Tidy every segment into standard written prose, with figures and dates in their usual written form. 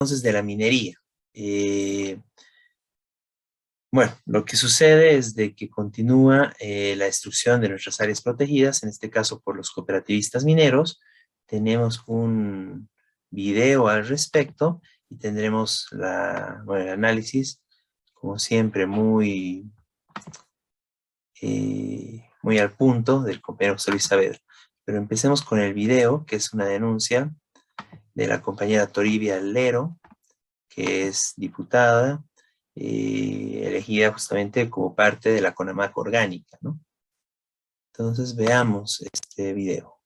entonces de la minería. Bueno, lo que sucede es de que continúa la destrucción de nuestras áreas protegidas, en este caso por los cooperativistas mineros. Tenemos un video al respecto y tendremos el análisis, como siempre, muy al punto del compañero José Luis Saavedra. Pero empecemos con el video, que es una denuncia de la compañera Toribia Lero, que es diputada, elegida justamente como parte de la CONAMAC orgánica, ¿no? Entonces veamos este video.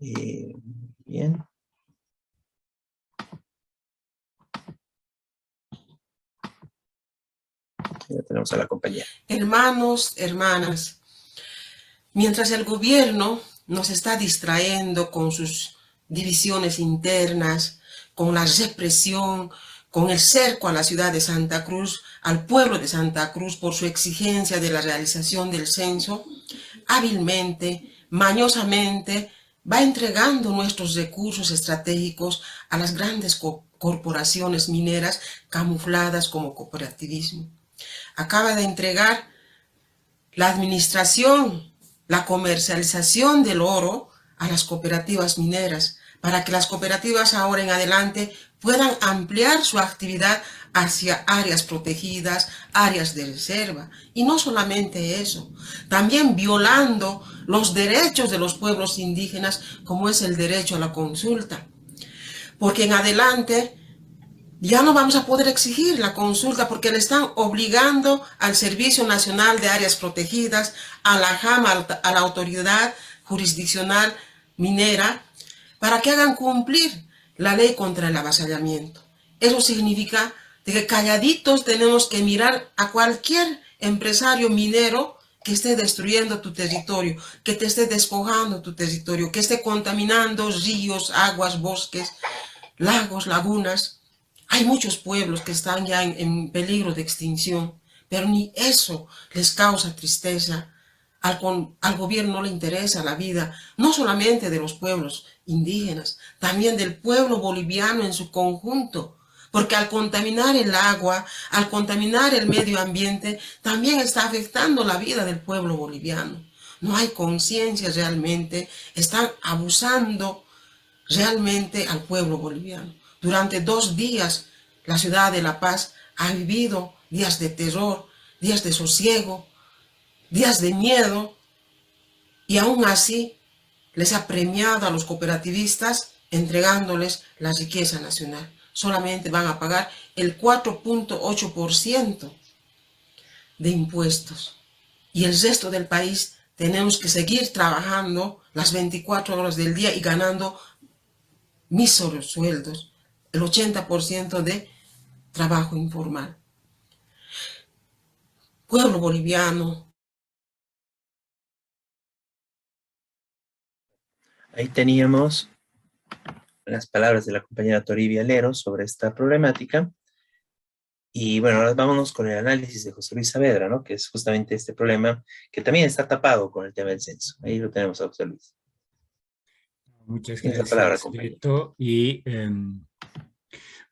Bien. Ya tenemos a la compañera. Hermanos, hermanas, mientras el gobierno nos está distrayendo con sus divisiones internas, con la represión, con el cerco a la ciudad de Santa Cruz, al pueblo de Santa Cruz por su exigencia de la realización del censo, hábilmente, mañosamente, va entregando nuestros recursos estratégicos a las grandes corporaciones mineras camufladas como cooperativismo. Acaba de entregar la administración, la comercialización del oro a las cooperativas mineras, para que las cooperativas ahora en adelante puedan ampliar su actividad hacia áreas protegidas, áreas de reserva. Y no solamente eso, también violando los derechos de los pueblos indígenas, como es el derecho a la consulta. Porque en adelante ya no vamos a poder exigir la consulta porque le están obligando al Servicio Nacional de Áreas Protegidas, a la JAM, a la Autoridad Jurisdiccional Minera, para que hagan cumplir la ley contra el avasallamiento. Eso significa que calladitos tenemos que mirar a cualquier empresario minero que esté destruyendo tu territorio, que te esté despojando tu territorio, que esté contaminando ríos, aguas, bosques, lagos, lagunas. Hay muchos pueblos que están ya en peligro de extinción, pero ni eso les causa tristeza. Al gobierno no le interesa la vida, no solamente de los pueblos indígenas, también del pueblo boliviano en su conjunto, porque al contaminar el agua, al contaminar el medio ambiente, también está afectando la vida del pueblo boliviano. No hay conciencia realmente, están abusando realmente al pueblo boliviano. Durante 2 días, la ciudad de La Paz ha vivido días de terror, días de sosiego, días de miedo, y aún así les ha premiado a los cooperativistas entregándoles la riqueza nacional. Solamente van a pagar el 4.8% de impuestos. Y el resto del país tenemos que seguir trabajando las 24 horas del día y ganando míseros sueldos, el 80% de trabajo informal. Pueblo boliviano. Ahí teníamos las palabras de la compañera Toribia Lero sobre esta problemática. Y bueno, ahora vámonos con el análisis de José Luis Saavedra, ¿no? Que es justamente este problema que también está tapado con el tema del censo. Ahí lo tenemos a José Luis. Muchas Tienes la palabra, gracias, compañero. Beto, y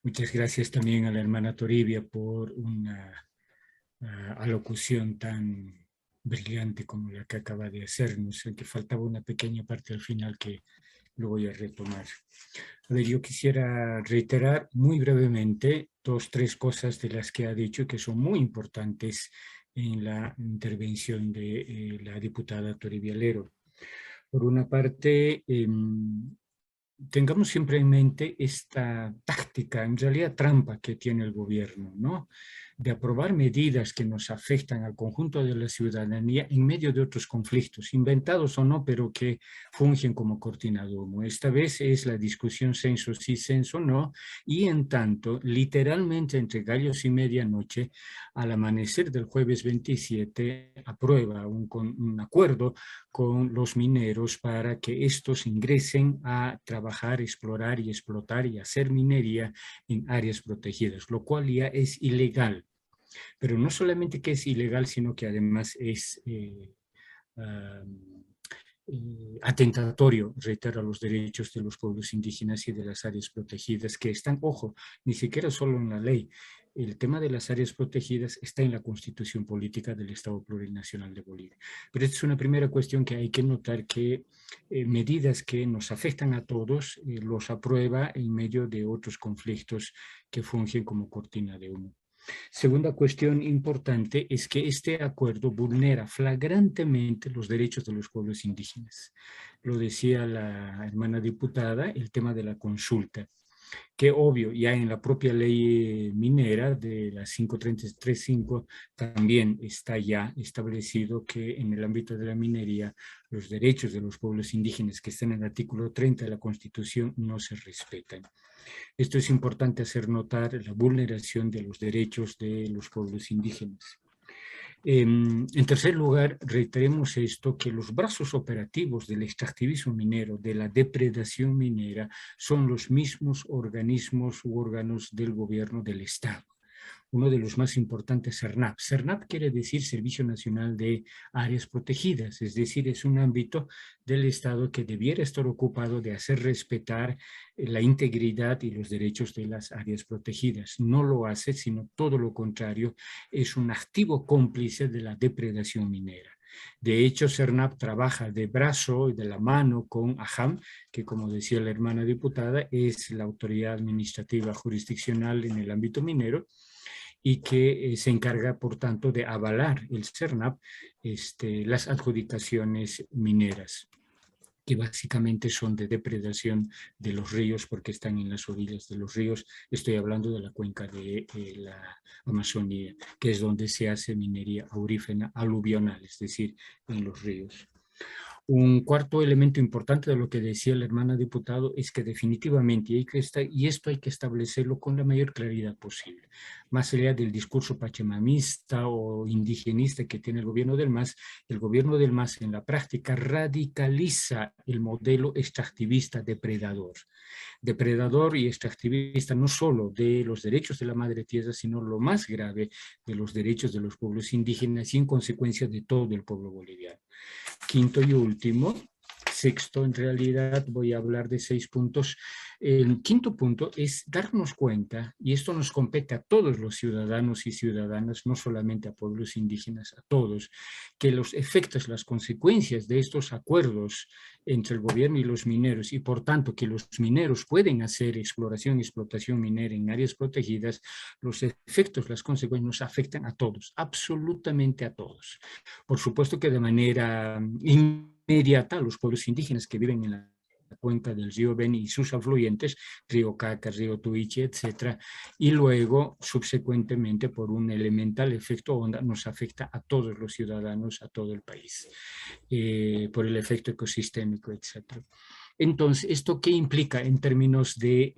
muchas gracias también a la hermana Toribia por una alocución tan brillante como la que acaba de hacernos, que faltaba una pequeña parte al final que lo voy a retomar. A ver, yo quisiera reiterar muy brevemente 2 o 3 cosas de las que ha dicho que son muy importantes en la intervención de la diputada Toribia Lero. Por una parte, tengamos siempre en mente esta táctica, en realidad trampa que tiene el gobierno, ¿no? De aprobar medidas que nos afectan al conjunto de la ciudadanía en medio de otros conflictos, inventados o no, pero que fungen como cortina de humo. Esta vez es la discusión censo sí, censo no, y en tanto, literalmente entre gallos y medianoche, al amanecer del jueves 27, aprueba un acuerdo con los mineros para que estos ingresen a trabajar, explorar y explotar y hacer minería en áreas protegidas, lo cual ya es ilegal. Pero no solamente que es ilegal, sino que además es atentatorio, reitero, a los derechos de los pueblos indígenas y de las áreas protegidas, que están, ojo, ni siquiera solo en la ley. El tema de las áreas protegidas está en la Constitución Política del Estado Plurinacional de Bolivia. Pero esta es una primera cuestión que hay que notar, que medidas que nos afectan a todos los aprueba en medio de otros conflictos que fungen como cortina de humo. Segunda cuestión importante es que este acuerdo vulnera flagrantemente los derechos de los pueblos indígenas. Lo decía la hermana diputada, el tema de la consulta, que obvio, ya en la propia ley minera de la 5335 también está ya establecido que en el ámbito de la minería los derechos de los pueblos indígenas que están en el artículo 30 de la Constitución no se respetan. Esto es importante hacer notar, la vulneración de los derechos de los pueblos indígenas. En tercer lugar, reiteremos esto, que los brazos operativos del extractivismo minero, de la depredación minera, son los mismos organismos u órganos del gobierno del Estado. Uno de los más importantes, CERNAP. CERNAP quiere decir Servicio Nacional de Áreas Protegidas, es decir, es un ámbito del Estado que debiera estar ocupado de hacer respetar la integridad y los derechos de las áreas protegidas. No lo hace, sino todo lo contrario, es un activo cómplice de la depredación minera. De hecho, CERNAP trabaja de brazo y de la mano con AJAM, que como decía la hermana diputada, es la autoridad administrativa jurisdiccional en el ámbito minero, y que se encarga, por tanto, de avalar el CERNAP las adjudicaciones mineras, que básicamente son de depredación de los ríos porque están en las orillas de los ríos. Estoy hablando de la cuenca de la Amazonía, que es donde se hace minería aurífera aluvional, es decir, en los ríos. Un cuarto elemento importante de lo que decía la hermana diputado es que definitivamente, y esto hay que establecerlo con la mayor claridad posible, más allá del discurso pachamamista o indigenista que tiene el gobierno del MAS en la práctica radicaliza el modelo extractivista depredador. Depredador y extractivista no solo de los derechos de la madre tierra, sino lo más grave, de los derechos de los pueblos indígenas y en consecuencia de todo el pueblo boliviano. Quinto y último, sexto en realidad, voy a hablar de 6 puntos. El quinto punto es darnos cuenta, y esto nos compete a todos los ciudadanos y ciudadanas, no solamente a pueblos indígenas, a todos, que los efectos, las consecuencias de estos acuerdos entre el gobierno y los mineros, y por tanto que los mineros pueden hacer exploración y explotación minera en áreas protegidas, los efectos, las consecuencias nos afectan a todos, absolutamente a todos. Por supuesto que de manera inmediata a los pueblos indígenas que viven en la cuenca del río Beni y sus afluentes, río Caca, río Tuichi, etc. Y luego, subsecuentemente, por un elemental efecto onda, nos afecta a todos los ciudadanos, a todo el país, por el efecto ecosistémico, etc. Entonces, ¿esto qué implica en términos de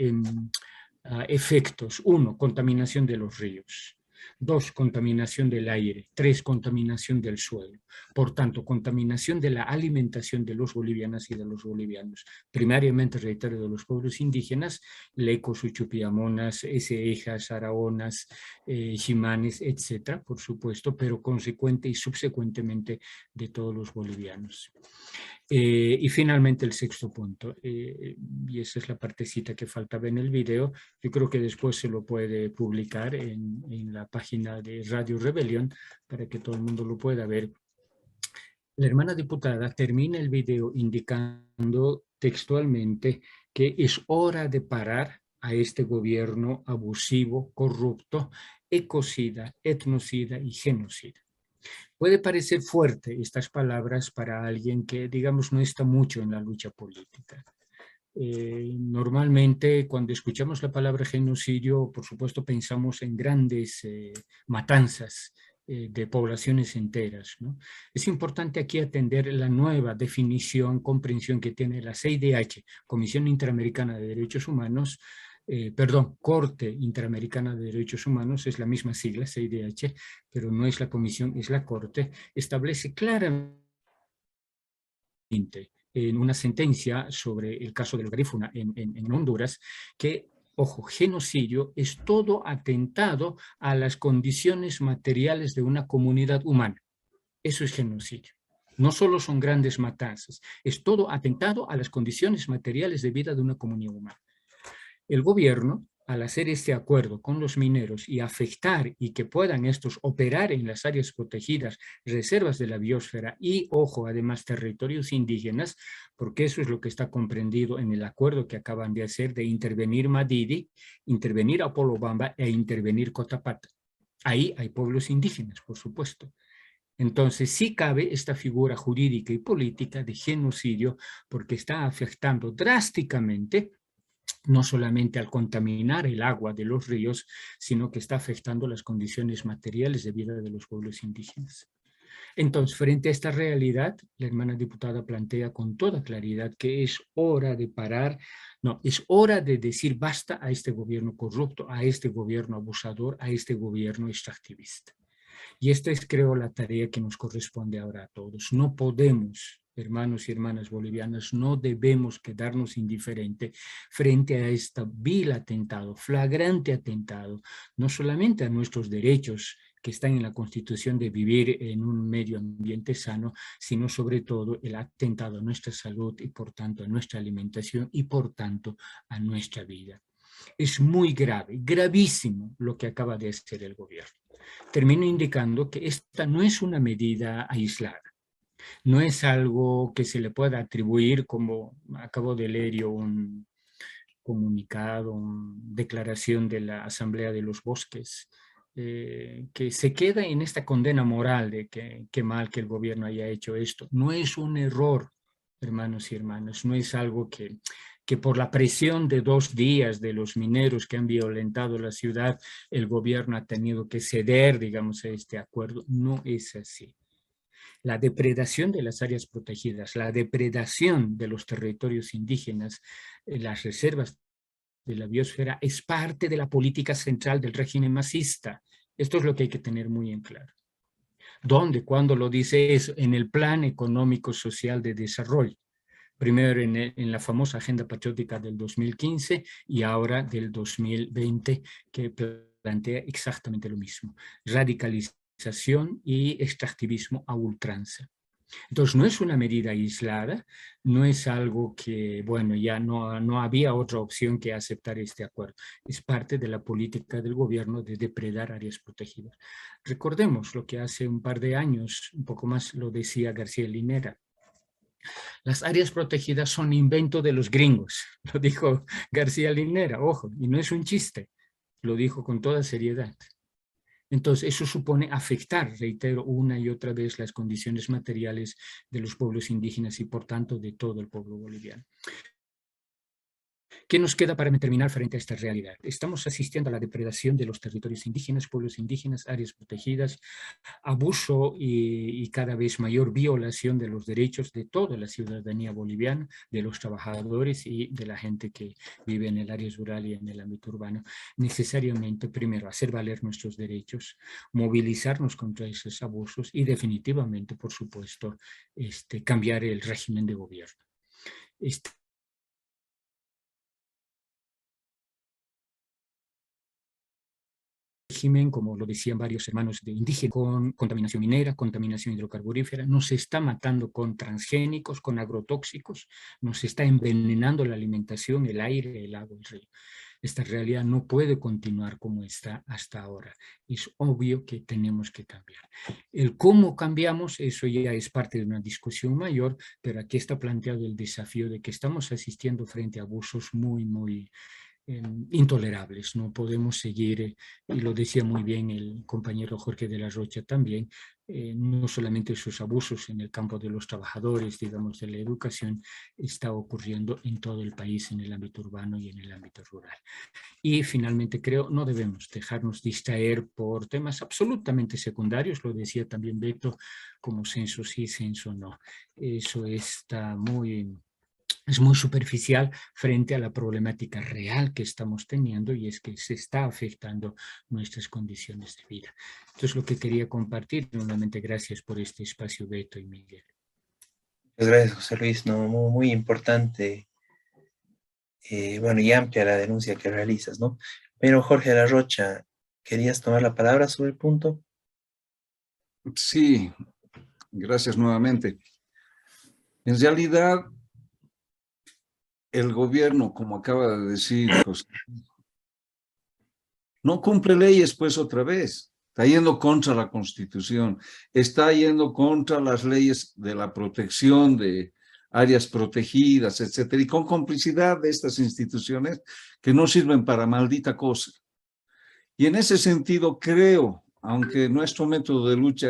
efectos? 1, contaminación de los ríos. 2, contaminación del aire. 3, contaminación del suelo. Por tanto, contaminación de la alimentación de los bolivianas y de los bolivianos. Primariamente, reitero, de los pueblos indígenas, lecos, uchupiamonas, esejas, araonas, ximanes, etcétera, por supuesto, pero consecuente y subsecuentemente de todos los bolivianos. Y finalmente el sexto punto, y esa es la partecita que faltaba en el video, yo creo que después se lo puede publicar en la página de Radio Rebelión para que todo el mundo lo pueda ver. La hermana diputada termina el video indicando textualmente que es hora de parar a este gobierno abusivo, corrupto, ecocida, etnocida y genocida. Puede parecer fuerte estas palabras para alguien que, digamos, no está mucho en la lucha política. Normalmente, cuando escuchamos la palabra genocidio, por supuesto, pensamos en grandes matanzas de poblaciones enteras, ¿no? Es importante aquí atender la nueva definición, comprensión que tiene la CIDH, Comisión Interamericana de Derechos Humanos, Corte Interamericana de Derechos Humanos, es la misma sigla, CIDH, pero no es la comisión, es la Corte, establece claramente en una sentencia sobre el caso del Garífuna en Honduras, que, ojo, genocidio es todo atentado a las condiciones materiales de una comunidad humana. Eso es genocidio. No solo son grandes matanzas, es todo atentado a las condiciones materiales de vida de una comunidad humana. El gobierno, al hacer este acuerdo con los mineros y afectar y que puedan estos operar en las áreas protegidas, reservas de la biosfera y, ojo, además territorios indígenas, porque eso es lo que está comprendido en el acuerdo que acaban de hacer de intervenir Madidi, intervenir Apolobamba e intervenir Cotapata. Ahí hay pueblos indígenas, por supuesto. Entonces sí cabe esta figura jurídica y política de genocidio porque está afectando drásticamente no solamente al contaminar el agua de los ríos, sino que está afectando las condiciones materiales de vida de los pueblos indígenas. Entonces, frente a esta realidad, la hermana diputada plantea con toda claridad que es hora de parar, no, es hora de decir basta a este gobierno corrupto, a este gobierno abusador, a este gobierno extractivista. Y esta es, creo, la tarea que nos corresponde ahora a todos. No podemos, hermanos y hermanas bolivianas, no debemos quedarnos indiferentes frente a este vil atentado, flagrante atentado, no solamente a nuestros derechos que están en la Constitución de vivir en un medio ambiente sano, sino sobre todo el atentado a nuestra salud y por tanto a nuestra alimentación y por tanto a nuestra vida. Es muy grave, gravísimo lo que acaba de hacer el gobierno. Termino indicando que esta no es una medida aislada, no es algo que se le pueda atribuir, como acabo de leer yo un comunicado, una declaración de la Asamblea de los Bosques, que se queda en esta condena moral de que qué mal que el gobierno haya hecho esto. No es un error, hermanos y hermanas, no es algo que por la presión de 2 días de los mineros que han violentado la ciudad, el gobierno ha tenido que ceder, digamos, a este acuerdo. No es así. La depredación de las áreas protegidas, la depredación de los territorios indígenas, las reservas de la biosfera es parte de la política central del régimen masista. Esto es lo que hay que tener muy en claro. ¿Dónde? ¿Cuándo lo dice eso? En el Plan Económico Social de Desarrollo. Primero en la famosa Agenda Patriótica del 2015 y ahora del 2020, que plantea exactamente lo mismo. Radicalización y extractivismo a ultranza. Entonces no es una medida aislada, no es algo que, bueno, ya no había otra opción que aceptar este acuerdo. Es parte de la política del gobierno de depredar áreas protegidas. Recordemos lo que hace un par de años, un poco más, lo decía García Linera. Las áreas protegidas son invento de los gringos, lo dijo García Linera, ojo, y no es un chiste, lo dijo con toda seriedad. Entonces, eso supone afectar, reitero, una y otra vez las condiciones materiales de los pueblos indígenas y, por tanto, de todo el pueblo boliviano. ¿Qué nos queda para terminar frente a esta realidad? Estamos asistiendo a la depredación de los territorios indígenas, pueblos indígenas, áreas protegidas, abuso y cada vez mayor violación de los derechos de toda la ciudadanía boliviana, de los trabajadores y de la gente que vive en el área rural y en el ámbito urbano. Necesariamente, primero, hacer valer nuestros derechos, movilizarnos contra esos abusos y definitivamente, por supuesto, cambiar el régimen de gobierno. Régimen, como lo decían varios hermanos de indígenas, con contaminación minera, contaminación hidrocarburífera, nos está matando con transgénicos, con agrotóxicos, nos está envenenando la alimentación, el aire, el agua, el río. Esta realidad no puede continuar como está hasta ahora. Es obvio que tenemos que cambiar. El cómo cambiamos, eso ya es parte de una discusión mayor, pero aquí está planteado el desafío de que estamos asistiendo frente a abusos muy intolerables. No podemos seguir, y lo decía muy bien el compañero Jorge de la Rocha también, no solamente esos abusos en el campo de los trabajadores, digamos, de la educación, está ocurriendo en todo el país, en el ámbito urbano y en el ámbito rural. Y finalmente creo, no debemos dejarnos distraer por temas absolutamente secundarios, lo decía también Beto, como censo sí, censo no. Eso está es muy superficial frente a la problemática real que estamos teniendo y es que se está afectando nuestras condiciones de vida. Entonces lo que quería compartir, nuevamente gracias por este espacio Beto y Miguel. Muchas gracias, José Luis, no, muy importante, bueno, y amplia la denuncia que realizas, ¿no? Pero Jorge de la Rocha, ¿querías tomar la palabra sobre el punto? Sí, gracias nuevamente. En realidad, el gobierno, como acaba de decir José, no cumple leyes pues otra vez. Está yendo contra la Constitución, está yendo contra las leyes de la protección de áreas protegidas, etcétera, y con complicidad de estas instituciones que no sirven para maldita cosa. Y en ese sentido creo, aunque nuestro método de lucha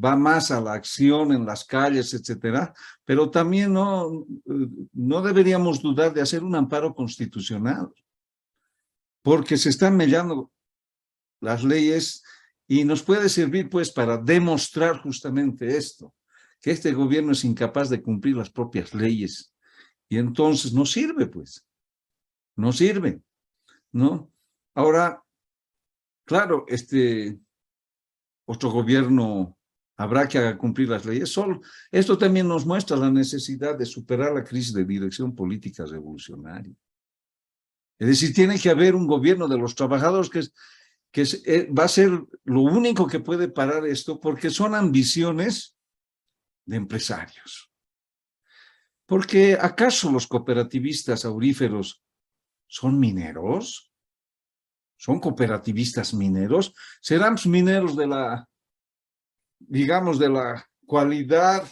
va más a la acción en las calles, etcétera, pero también no deberíamos dudar de hacer un amparo constitucional, porque se están mellando las leyes y nos puede servir pues para demostrar justamente esto, que este gobierno es incapaz de cumplir las propias leyes y entonces no sirve pues, no sirve, ¿no? Ahora, claro, otro gobierno habrá que haga cumplir las leyes. Esto también nos muestra la necesidad de superar la crisis de dirección política revolucionaria. Es decir, tiene que haber un gobierno de los trabajadores que va a ser lo único que puede parar esto, porque son ambiciones de empresarios. Porque ¿acaso los cooperativistas auríferos son mineros? ¿Son cooperativistas mineros? ¿Serán mineros de la, digamos, de la cualidad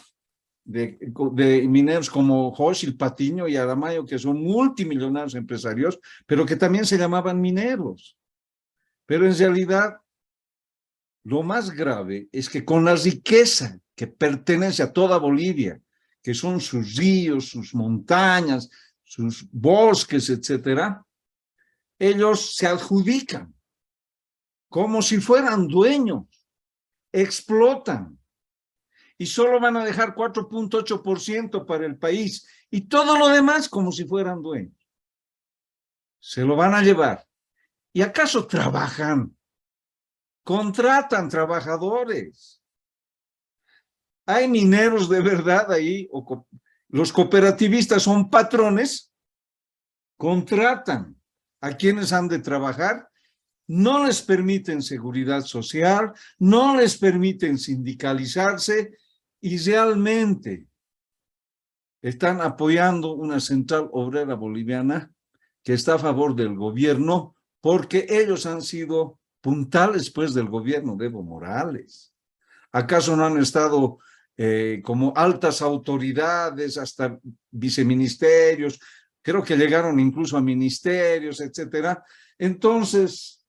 de mineros como Hochschild, Patiño y Aramayo, que son multimillonarios empresarios, pero que también se llamaban mineros? Pero en realidad, lo más grave es que con la riqueza que pertenece a toda Bolivia, que son sus ríos, sus montañas, sus bosques, etcétera, ellos se adjudican como si fueran dueños, explotan, y solo van a dejar 4.8% para el país, y todo lo demás como si fueran dueños. Se lo van a llevar. ¿Y acaso trabajan? Contratan trabajadores. Hay mineros de verdad ahí, los cooperativistas son patrones, contratan a quienes han de trabajar, no les permiten seguridad social, no les permiten sindicalizarse y realmente están apoyando una central obrera boliviana que está a favor del gobierno porque ellos han sido puntales pues del gobierno de Evo Morales. ¿Acaso no han estado como altas autoridades, hasta viceministerios? Creo que llegaron incluso a ministerios, etcétera. Entonces,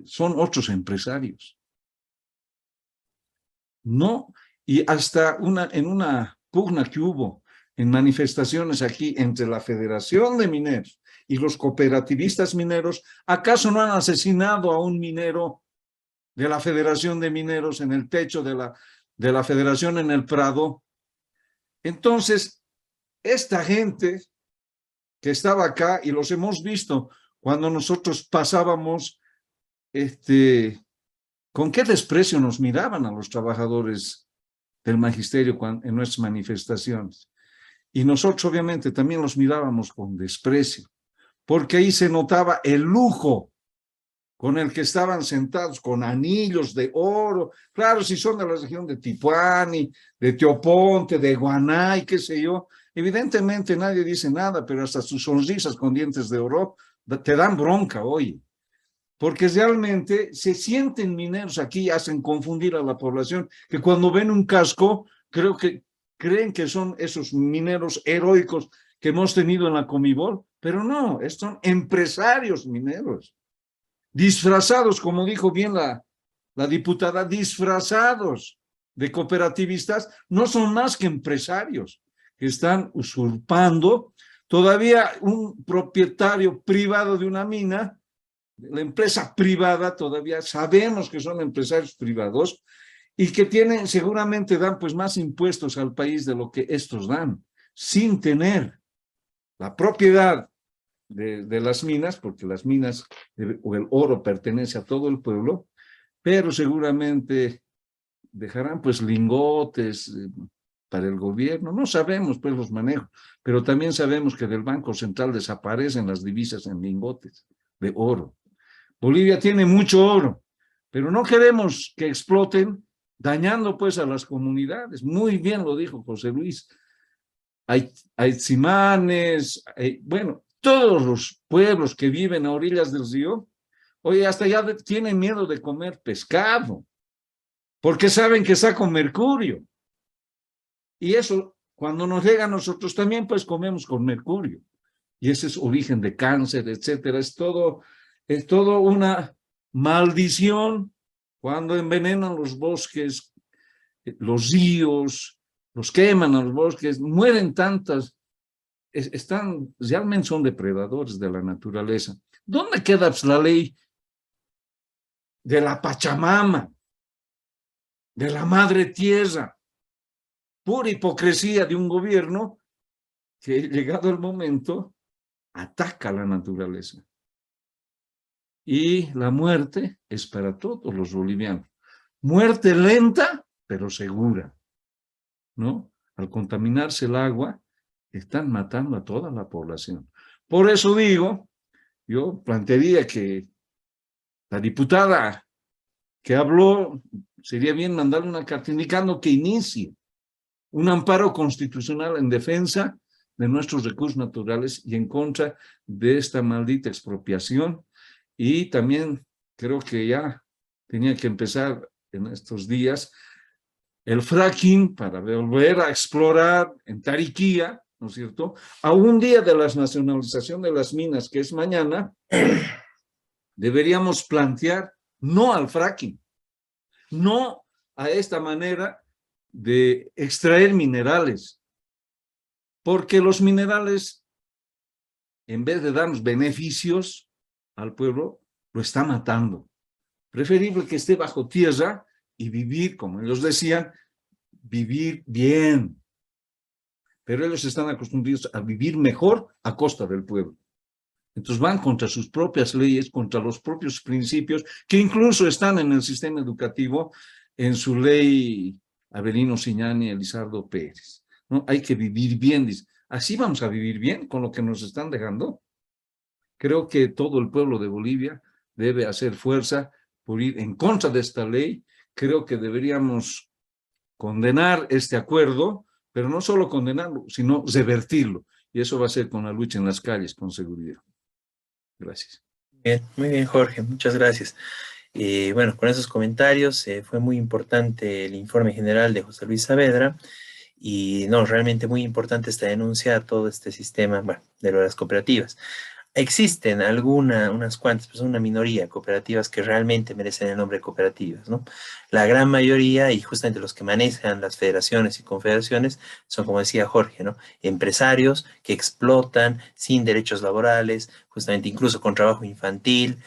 son otros empresarios. No, y hasta en una pugna que hubo en manifestaciones aquí entre la Federación de Mineros y los cooperativistas mineros, ¿acaso no han asesinado a un minero de la Federación de Mineros en el techo de la Federación en el Prado? Entonces, esta gente que estaba acá, y los hemos visto cuando nosotros pasábamos, con qué desprecio nos miraban a los trabajadores del magisterio en nuestras manifestaciones. Y nosotros obviamente también los mirábamos con desprecio, porque ahí se notaba el lujo con el que estaban sentados, con anillos de oro. Claro, si son de la región de Tipuani, de Teoponte, de Guanay, qué sé yo, evidentemente nadie dice nada, pero hasta sus sonrisas con dientes de oro te dan bronca hoy, porque realmente se sienten mineros aquí, hacen confundir a la población, que cuando ven un casco, creen que son esos mineros heroicos que hemos tenido en la Comibol, pero no, son empresarios mineros, disfrazados, como dijo bien la diputada, disfrazados de cooperativistas, no son más que empresarios que están usurpando. Todavía un propietario privado de una mina, la empresa privada, todavía sabemos que son empresarios privados y que seguramente dan pues más impuestos al país de lo que estos dan, sin tener la propiedad de las minas, porque las minas o el oro pertenece a todo el pueblo, pero seguramente dejarán pues lingotes para el gobierno. No sabemos pues los manejos, pero también sabemos que del Banco Central desaparecen las divisas en lingotes de oro. Bolivia tiene mucho oro, pero no queremos que exploten dañando pues a las comunidades. Muy bien lo dijo José Luis. Hay tsimanes, bueno, todos los pueblos que viven a orillas del río, oye, hasta ya tienen miedo de comer pescado, porque saben que está con mercurio. Y eso, cuando nos llega a nosotros también, pues comemos con mercurio. Y ese es origen de cáncer, etcétera. Es todo una maldición cuando envenenan los bosques, los ríos, los queman a los bosques, mueren tantas, realmente son depredadores de la naturaleza. ¿Dónde queda pues, la ley de la Pachamama, de la Madre Tierra? Pura hipocresía de un gobierno que, llegado el momento, ataca a la naturaleza. Y la muerte es para todos los bolivianos. Muerte lenta, pero segura, ¿no? Al contaminarse el agua, están matando a toda la población. Por eso digo, yo plantearía que la diputada que habló, sería bien mandarle una carta indicando que inicie un amparo constitucional en defensa de nuestros recursos naturales y en contra de esta maldita expropiación. Y también creo que ya tenía que empezar en estos días el fracking para volver a explorar en Tariquía, ¿no es cierto? A un día de la nacionalización de las minas, que es mañana, deberíamos plantear no al fracking, no a esta manera de extraer minerales, porque los minerales, en vez de darnos beneficios al pueblo, lo está matando. Preferible que esté bajo tierra y vivir, como ellos decían, vivir bien. Pero ellos están acostumbrados a vivir mejor a costa del pueblo. Entonces van contra sus propias leyes, contra los propios principios, que incluso están en el sistema educativo, en su ley Avelino Siñani y Elizardo Pérez, ¿no? Hay que vivir bien, dice. Así vamos a vivir bien con lo que nos están dejando. Creo que todo el pueblo de Bolivia debe hacer fuerza por ir en contra de esta ley. Creo que deberíamos condenar este acuerdo, pero no solo condenarlo, sino revertirlo. Y eso va a ser con la lucha en las calles, con seguridad. Gracias. Bien, muy bien, Jorge, muchas gracias. Bueno, con esos comentarios fue muy importante el informe general de José Luis Saavedra y no, realmente muy importante esta denuncia a todo este sistema, bueno, de las cooperativas. Existen unas cuantas, pues una minoría de cooperativas que realmente merecen el nombre de cooperativas, ¿no? La gran mayoría, y justamente los que manejan las federaciones y confederaciones, son, como decía Jorge, ¿no? Empresarios que explotan sin derechos laborales, justamente incluso con trabajo infantil,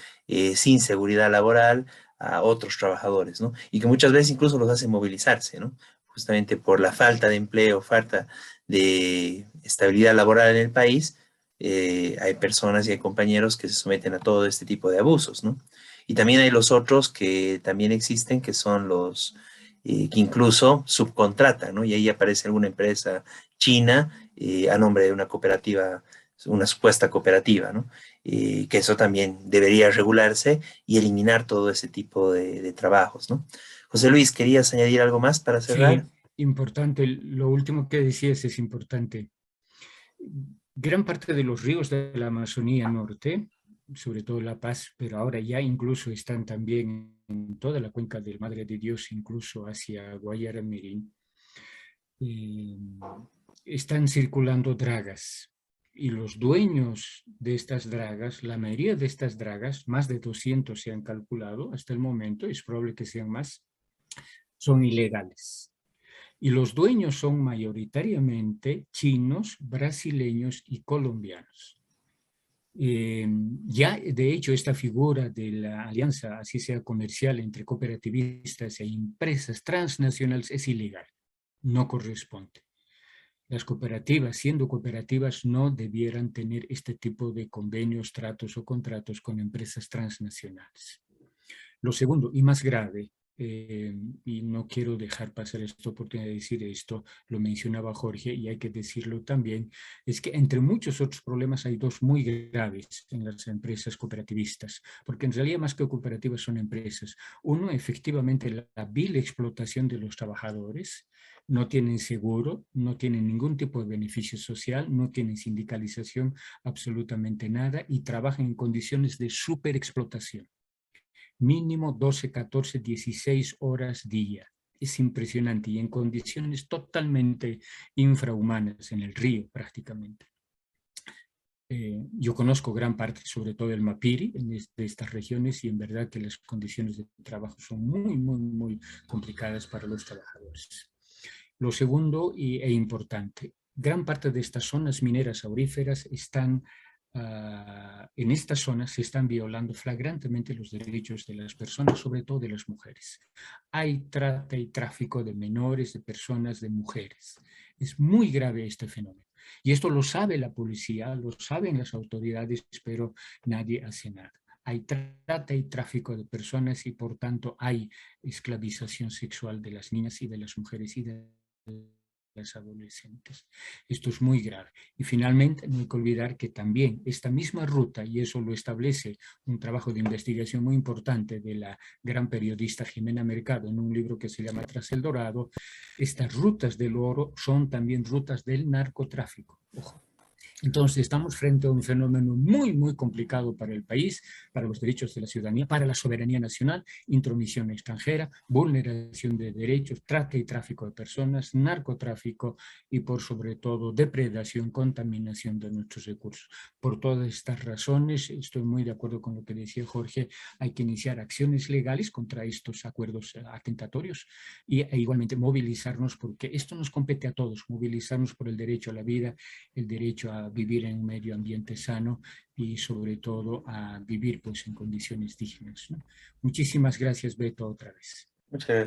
sin seguridad laboral, a otros trabajadores, ¿no? Y que muchas veces incluso los hacen movilizarse, ¿no? Justamente por la falta de empleo, falta de estabilidad laboral en el país. Hay personas y hay compañeros que se someten a todo este tipo de abusos, ¿no? Y también hay los otros que también existen, que son los que incluso subcontratan, ¿no? Y ahí aparece alguna empresa china a nombre de una cooperativa, una supuesta cooperativa, ¿no? Que eso también debería regularse y eliminar todo ese tipo de trabajos, ¿no? José Luis, ¿querías añadir algo más para cerrar? Sí, importante. Lo último que decías es importante. Gran parte de los ríos de la Amazonía Norte, sobre todo La Paz, pero ahora ya incluso están también en toda la cuenca del Madre de Dios, incluso hacia Guayara, Mirín, están circulando dragas. Y los dueños de estas dragas, la mayoría de estas dragas, más de 200 se han calculado hasta el momento, es probable que sean más, son ilegales. Y los dueños son mayoritariamente chinos, brasileños y colombianos. Ya, de hecho, esta figura de la alianza, así sea comercial, entre cooperativistas e empresas transnacionales es ilegal, no corresponde. Las cooperativas, siendo cooperativas, no debieran tener este tipo de convenios, tratos o contratos con empresas transnacionales. Lo segundo, y más grave, y no quiero dejar pasar esta oportunidad de decir esto, lo mencionaba Jorge y hay que decirlo también, es que entre muchos otros problemas hay dos muy graves en las empresas cooperativistas, porque en realidad más que cooperativas son empresas. Uno, efectivamente, la vil explotación de los trabajadores, no tienen seguro, no tienen ningún tipo de beneficio social, no tienen sindicalización, absolutamente nada, y trabajan en condiciones de superexplotación. Mínimo 12, 14, 16 horas día. Es impresionante y en condiciones totalmente infrahumanas, en el río prácticamente. Yo conozco gran parte, sobre todo el Mapiri, de estas regiones, y en verdad que las condiciones de trabajo son muy complicadas para los trabajadores. Lo segundo e importante, gran parte de estas zonas mineras auríferas están, en estas zonas se están violando flagrantemente los derechos de las personas, sobre todo de las mujeres. Hay trata y tráfico de menores, de personas, de mujeres. Es muy grave este fenómeno. Y esto lo sabe la policía, lo saben las autoridades, pero nadie hace nada. Hay trata y tráfico de personas y por tanto hay esclavización sexual de las niñas y de las mujeres y de las adolescentes. Esto es muy grave. Y finalmente, no hay que olvidar que también esta misma ruta, y eso lo establece un trabajo de investigación muy importante de la gran periodista Jimena Mercado en un libro que se llama Tras el Dorado, estas rutas del oro son también rutas del narcotráfico. Ojo. Entonces estamos frente a un fenómeno muy complicado para el país, para los derechos de la ciudadanía, para la soberanía nacional, intromisión extranjera, vulneración de derechos, trata y tráfico de personas, narcotráfico y por sobre todo depredación, contaminación de nuestros recursos. Por todas estas razones, estoy muy de acuerdo con lo que decía Jorge, hay que iniciar acciones legales contra estos acuerdos atentatorios e igualmente movilizarnos porque esto nos compete a todos, movilizarnos por el derecho a la vida, el derecho a vivir en un medio ambiente sano y sobre todo a vivir pues en condiciones dignas, ¿no? Muchísimas gracias, Beto, otra vez. Muchas gracias.